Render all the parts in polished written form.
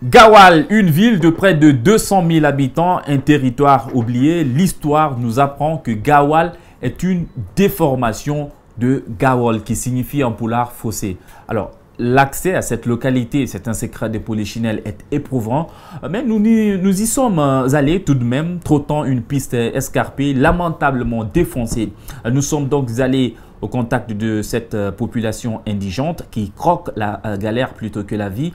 Gawal, une ville de près de 200 000 habitants, un territoire oublié. L'histoire nous apprend que Gawal est une déformation de Gawal qui signifie en poulard fossé. Alors, l'accès à cette localité, c'est un secret de Polichinelle, est éprouvant. Mais nous y sommes allés tout de même, trottant une piste escarpée, lamentablement défoncée. Nous sommes donc allés au contact de cette population indigente qui croque la galère plutôt que la vie.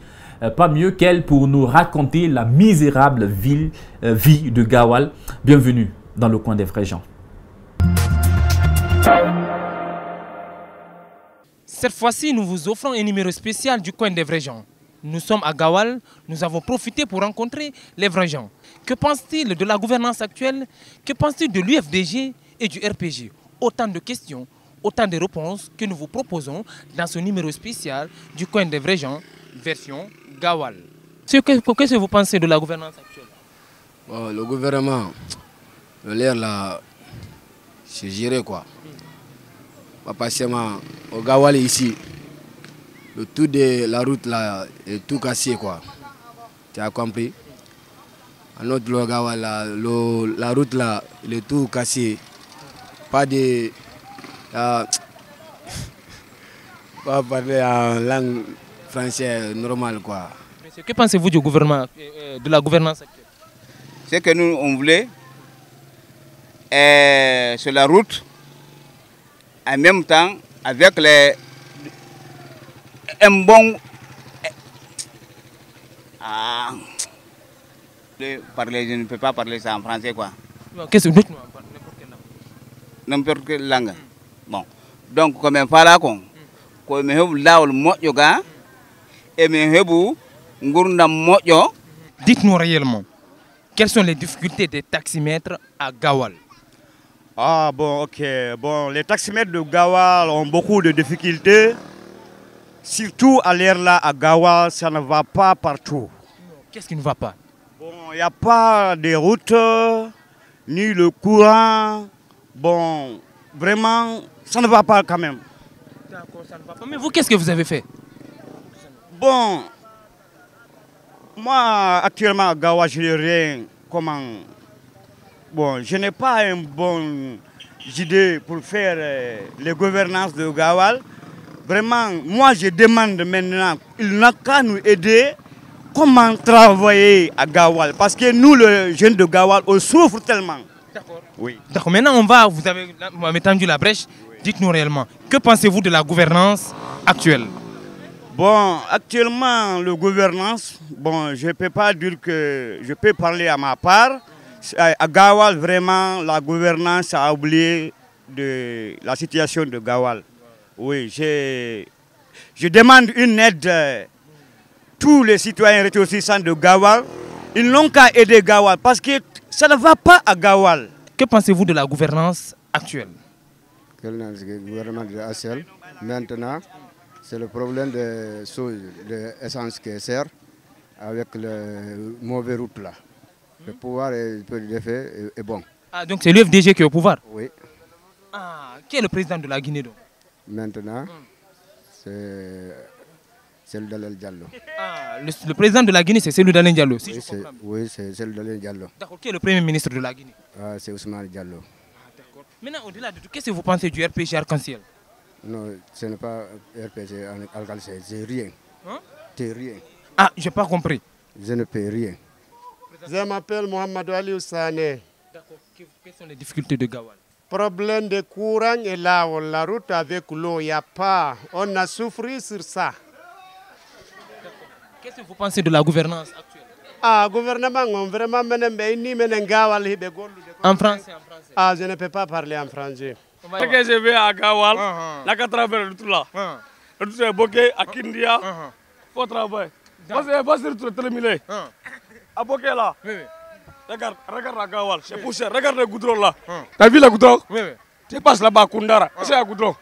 Pas mieux qu'elle pour nous raconter la misérable vie de Gawal. Bienvenue dans le coin des vrais gens. Cette fois-ci, nous vous offrons un numéro spécial du coin des vrais gens. Nous sommes à Gawal, nous avons profité pour rencontrer les vrais gens. Que pensent-ils de la gouvernance actuelle? Que pensent-ils de l'UFDG et du RPG? Autant de questions, autant de réponses que nous vous proposons dans ce numéro spécial du coin des vrais gens, version Gawal. Qu'est-ce que vous pensez de la gouvernance actuelle? Bon, le gouvernement, l'air là, c'est géré quoi. Parce que au Gawal ici, le tout de la route là est tout cassé quoi. Tu as compris? À notre le Gawal là, la route là, il est tout cassé. Pas de... pas parler en langue française normale quoi. Que pensez-vous du gouvernement, de la gouvernance actuelle? Ce que nous on voulait, sur la route, en même temps avec un bon je ne peux pas parler ça en français quoi. Qu'est-ce que N'importe quelle langue. Bon, donc comme un fala con, comme un laol moyoga, et mehebu ngurna moyo. Dites-nous réellement, quelles sont les difficultés des taximètres à Gawal? Ah bon, ok. Bon, les taximètres de Gawal ont beaucoup de difficultés. Surtout à l'air là, à Gawal, ça ne va pas partout. Qu'est-ce qui ne va pas? Bon, il n'y a pas de route, ni le courant. Bon, vraiment, ça ne va pas quand même. D'accord, ça ne va pas. Mais vous, qu'est-ce que vous avez fait? Bon, moi, actuellement, à Gawal, je n'ai rien. Comment? Bon, je n'ai pas une bonne idée pour faire les gouvernances de Gawal. Vraiment, moi je demande maintenant, il n'a qu'à nous aider comment travailler à Gawal. Parce que nous, les jeunes de Gawal, on souffre tellement. D'accord. Oui. D'accord, maintenant vous avez tendu la brèche. Dites-nous réellement, que pensez-vous de la gouvernance actuelle? Bon, actuellement, la gouvernance, bon, je ne peux pas dire que je peux parler à ma part. À Gawal, vraiment, la gouvernance a oublié de la situation de Gawal. Oui, je demande une aide. Tous les citoyens ressortissants de Gawal, ils n'ont qu'à aider Gawal parce que ça ne va pas à Gawal. Que pensez-vous de la gouvernance actuelle? Le gouvernement de ACL, maintenant, c'est le problème de l'essence qui sert avec le mauvais route là. Le pouvoir est bon. Ah, donc c'est l'UFDG qui est au pouvoir? Oui. Ah, qui est le président de la Guinée donc? Maintenant, c'est Cellou Dalein Diallo. Ah, le président de la Guinée, c'est Cellou Dalein Diallo, si oui, c'est Cellou Dalein Diallo. D'accord, qui est le premier ministre de la Guinée? Ah, c'est Ousmane Diallo. Ah, d'accord. Maintenant, au-delà de tout, qu'est-ce que vous pensez du RPG Arc-en-Ciel? Non, ce n'est pas RPG Arc-en-Ciel, c'est rien. Hein? C'est rien. Ah, je n'ai pas compris. Je ne peux rien. Je m'appelle Mohamed Ali Oussane. D'accord. Quelles sont les difficultés de Gawal? Problème de courant et là, la route avec l'eau, il n'y a pas. On a souffert sur ça. Qu'est-ce que vous pensez de la gouvernance actuelle? Ah, gouvernement, on vraiment mène Gawal. En français, en français. Ah, je ne peux pas parler en français. Ce que je vais à Gawal, là, qu'à travers le tout là. Le tout est bloqué à Kindia. Il faut travailler. Parce que pas sur tout terminé. À bloquer là. Oui, oui. Regarde à Gawal, c'est poussé. Regarde le goudron là. T'as vu le goudron? Oui, oui. Tu passes là-bas à Koundara. C'est un goudron.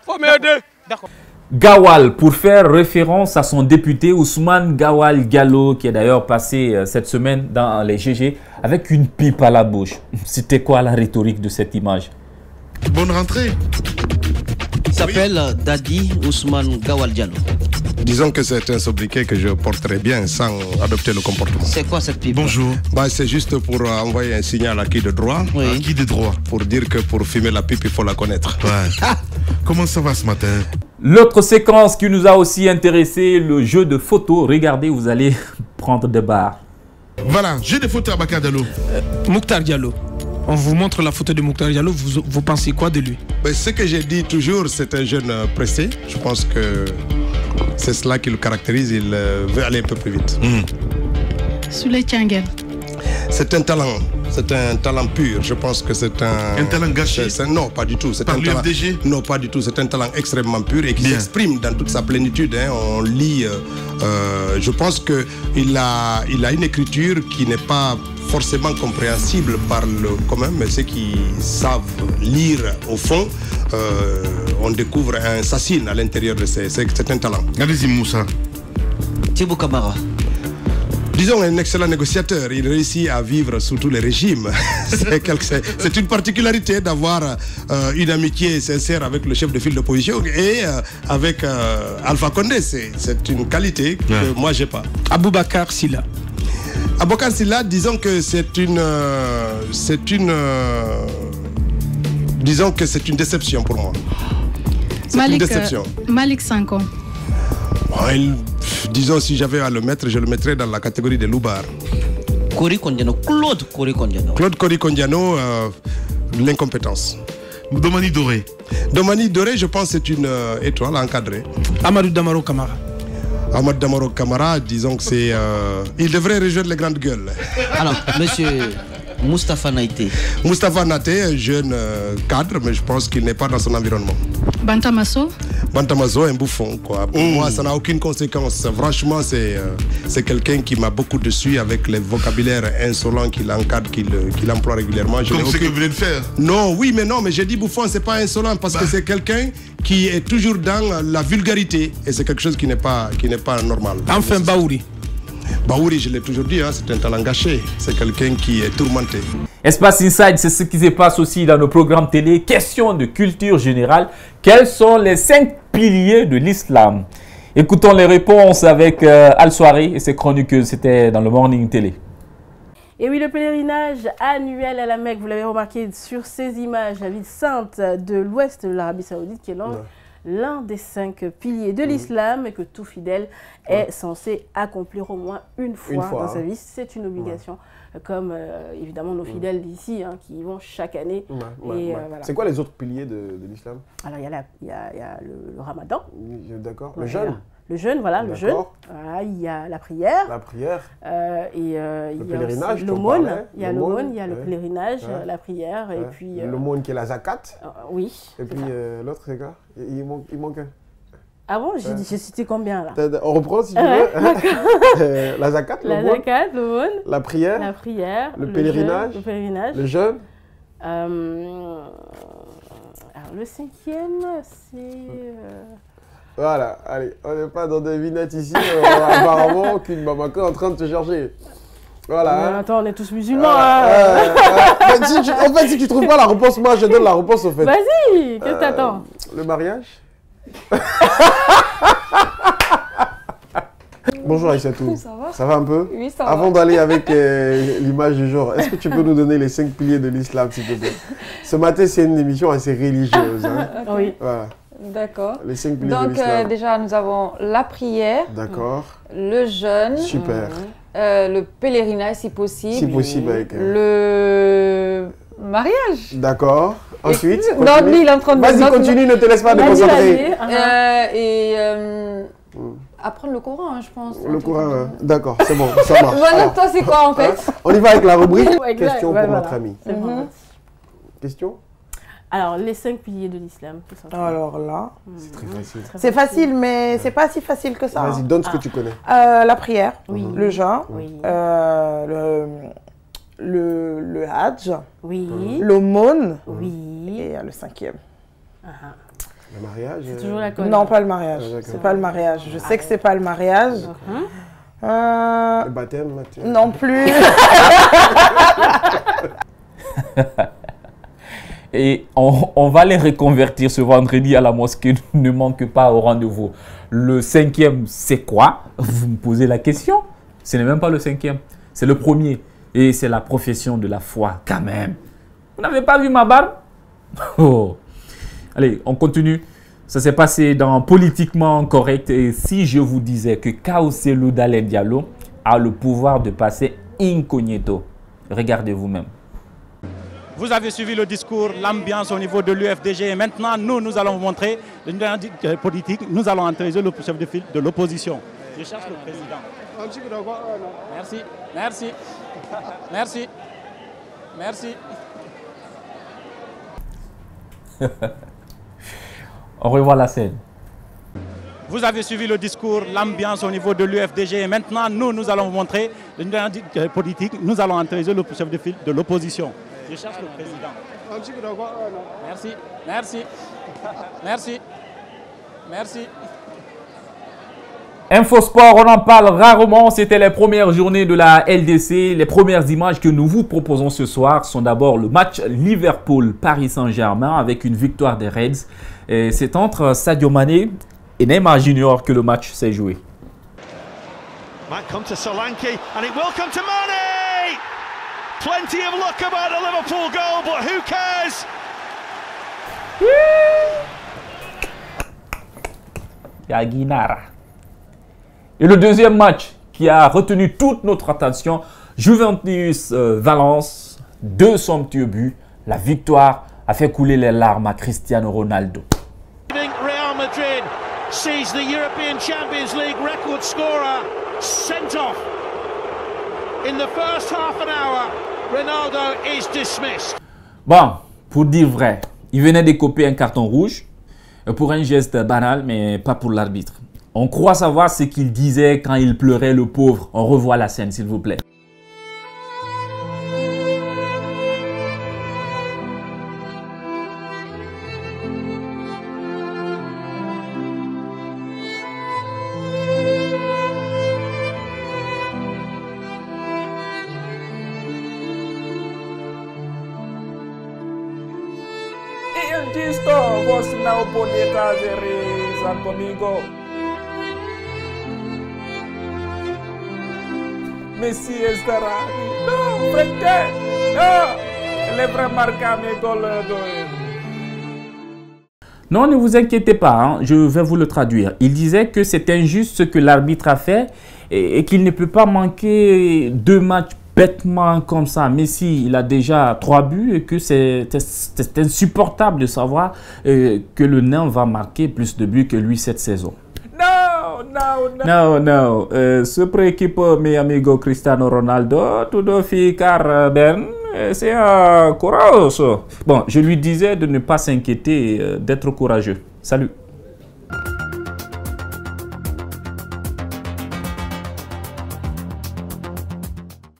Faut m'aider. D'accord. Gawal, pour faire référence à son député Ousmane Gawal Diallo, qui est d'ailleurs passé cette semaine dans les GG avec une pipe à la bouche. C'était quoi la rhétorique de cette image? Bonne rentrée. Il s'appelle Dadi Ousmane Gawal Diallo. Disons que c'est un sobriquet que je porterai bien sans adopter le comportement. C'est quoi cette pipe? Bonjour. Bah, c'est juste pour envoyer un signal à qui de droit. Oui. À qui de droit? Pour dire que pour fumer la pipe, il faut la connaître. Ouais. Comment ça va ce matin? L'autre séquence qui nous a aussi intéressé, le jeu de photos. Regardez, vous allez prendre des barres. Voilà, j'ai des photos à Bakar Diallo. Mokhtar Diallo. On vous montre la photo de Mokhtar Diallo, vous pensez quoi de lui? Ben, ce que j'ai dit toujours, c'est un jeune pressé. Je pense que c'est cela qui le caractérise, il veut aller un peu plus vite. Souley Tiangel. C'est un talent pur. Je pense que c'est un talent gâché. Non, pas du tout. C'est par un talent. Non, pas du tout. C'est un talent extrêmement pur et qui s'exprime dans toute sa plénitude. Hein. On lit. Je pense que il a une écriture qui n'est pas forcément compréhensible par le commun, mais ceux qui savent lire au fond, on découvre un Sassine à l'intérieur de c'est un talent. Allez-y, Moussa. Thibou Camara. Disons un excellent négociateur, il réussit à vivre sous tous les régimes. C'est une particularité d'avoir une amitié sincère avec le chef de file d'opposition et avec Alpha Condé. C'est une qualité que moi j'ai pas. Aboubacar Silla. Aboubacar Silla, disons que disons que c'est une déception pour moi. C'est une déception. Malik Sanko. Disons, si j'avais à le mettre, je le mettrais dans la catégorie des loubards. Claude Kori Kondiano. Claude Kori Kondiano, l'incompétence. Domani Doré. Domani Doré, je pense, c'est une étoile encadrée. Amadou Damaro Camara. Amadou Damaro Camara, disons que c'est... il devrait rejoindre les grandes gueules. Alors, monsieur Moustapha Naïté. Moustapha Naïté, un jeune cadre, mais je pense qu'il n'est pas dans son environnement. Bantamaso. Bantamaso, un bouffon, quoi. Pour moi, ça n'a aucune conséquence. Franchement, c'est quelqu'un qui m'a beaucoup déçu avec les vocabulaires insolents qu'il encadre, qu'il emploie régulièrement. Comme ce que vous venez de faire. Non, oui, mais non, mais j'ai dit bouffon, c'est pas insolent parce que c'est quelqu'un qui est toujours dans la vulgarité et c'est quelque chose qui n'est pas normal. Enfin, Baouri. Baouri, je l'ai toujours dit, hein, c'est un talent gâché. C'est quelqu'un qui est tourmenté. Espace Inside, c'est ce qui se passe aussi dans nos programmes télé. Question de culture générale. Quels sont les 5 piliers de l'islam? Écoutons les réponses avec Al-Soiré et ses chroniqueuses. C'était dans le Morning Télé. Et oui, le pèlerinage annuel à la Mecque, vous l'avez remarqué sur ces images, la ville sainte de l'ouest de l'Arabie Saoudite, qui est l'un des 5 piliers de l'islam et que tout fidèle est censé accomplir au moins une fois dans sa vie. C'est une obligation, comme évidemment nos fidèles d'ici qui y vont chaque année. Voilà. C'est quoi les autres piliers de l'islam? Alors il y a le ramadan. D'accord. Le jeûne. Le jeûne, voilà, le jeûne. Il y a la prière. La prière. Et il y a pèlerinage, l'aumône. Il y a l'aumône, il y a le pèlerinage, la prière. Et puis l'aumône qui est la zakat. Oui. Et puis l'autre, c'est quoi? Il manque un. Ah bon, j'ai cité combien là? On reprend si tu veux. La zakat, l'aumône. La prière. La prière. Le pèlerinage. Le jeûne. Alors le 5e, c'est... Voilà, allez, on n'est pas dans des vignettes ici, apparemment aucune Bamako est en train de te chercher. Voilà. Mais attends, on est tous musulmans. En fait, si tu trouves pas la réponse, moi je donne la réponse au fait. Vas-y, qu'est-ce que t'attends? Le mariage. Bonjour Aïssatou. Ça va un peu? Oui, ça va. Avant d'aller avec l'image du jour, est-ce que tu peux nous donner les 5 piliers de l'islam, s'il te plaît? Ce matin, c'est une émission assez religieuse. Hein. Oui. Voilà. D'accord. Les 5 piliers de l'islam. Donc déjà, nous avons la prière. D'accord. Le jeûne. Super. Le pèlerinage, si possible. Si possible, avec... Le mariage. D'accord. Ensuite, non, lui, il est en train de... Vas-y, continue, ne te laisse pas déconcentrer. Apprendre le Coran, je pense. Le Coran, d'accord, c'est bon, ça marche. Voilà, toi, c'est quoi en fait? On y va avec la rubrique. Question pour notre ami. Question? Alors, les 5 piliers de l'islam. Alors là, c'est très facile. C'est facile, mais c'est pas si facile que ça. Vas-y, donne ce que tu connais. La prière, le jeûne, le hajj, l'aumône, et le 5e. Le mariage? C'est toujours la conne. Non, pas le mariage. C'est pas le mariage. Je sais que c'est pas le mariage. Le baptême? Non plus. Et on va les reconvertir ce vendredi à la mosquée. Ne manque pas au rendez-vous. Le 5e, c'est quoi? Vous me posez la question. Ce n'est même pas le 5e. C'est le premier. Et c'est la profession de la foi, quand même. Vous n'avez pas vu ma barbe? Oh. Allez, on continue. Ça s'est passé dans Politiquement Correct. Et si je vous disais que Kaoselou Dalen Diallo a le pouvoir de passer incognito, regardez vous-même. Vous avez suivi le discours, l'ambiance au niveau de l'UFDG. Et maintenant, nous allons vous montrer le politique. Nous allons autoriser le chef de file de l'opposition. Je cherche le président. Merci, merci, merci, merci. On revoit la scène. Vous avez suivi le discours, l'ambiance au niveau de l'UFDG. Et maintenant, nous allons vous montrer le politique. Nous allons autoriser le chef de file de l'opposition. Je cherche le président. Merci, merci, merci, merci. Infosport, on en parle rarement. C'était les premières journées de la LDC. Les premières images que nous vous proposons ce soir sont d'abord le match Liverpool-Paris Saint-Germain avec une victoire des Reds. C'est entre Sadio Mané et Neymar Junior que le match s'est joué. Might come to Solanke and it will come to Mané. Plenty of luck about a Liverpool goal, but who cares? Yaginara. Et le deuxième match qui a retenu toute notre attention, Juventus-Valence, 2 somptueux buts. La victoire a fait couler les larmes à Cristiano Ronaldo. Real Madrid sees the European Champions League record scorer sent off. In the first half an hour, Ronaldo is dismissed. Bon, pour dire vrai, il venait d'écoper un carton rouge pour un geste banal, mais pas pour l'arbitre. On croit savoir ce qu'il disait quand il pleurait, le pauvre. On revoit la scène, s'il vous plaît. Messi estará aquí. No, frente. No. Le remarca mi gol. Non, ne vous inquiétez pas, hein, je vais vous le traduire. Il disait que c'est injuste ce que l'arbitre a fait et qu'il ne peut pas manquer 2 matchs bêtement comme ça. Messi, il a déjà 3 buts et que c'est insupportable de savoir que le nain va marquer plus de buts que lui cette saison. No. Se préoccupe mi amigo Cristiano Ronaldo, tout ficar ben, c'est courageux. Bon, je lui disais de ne pas s'inquiéter, d'être courageux. Salut.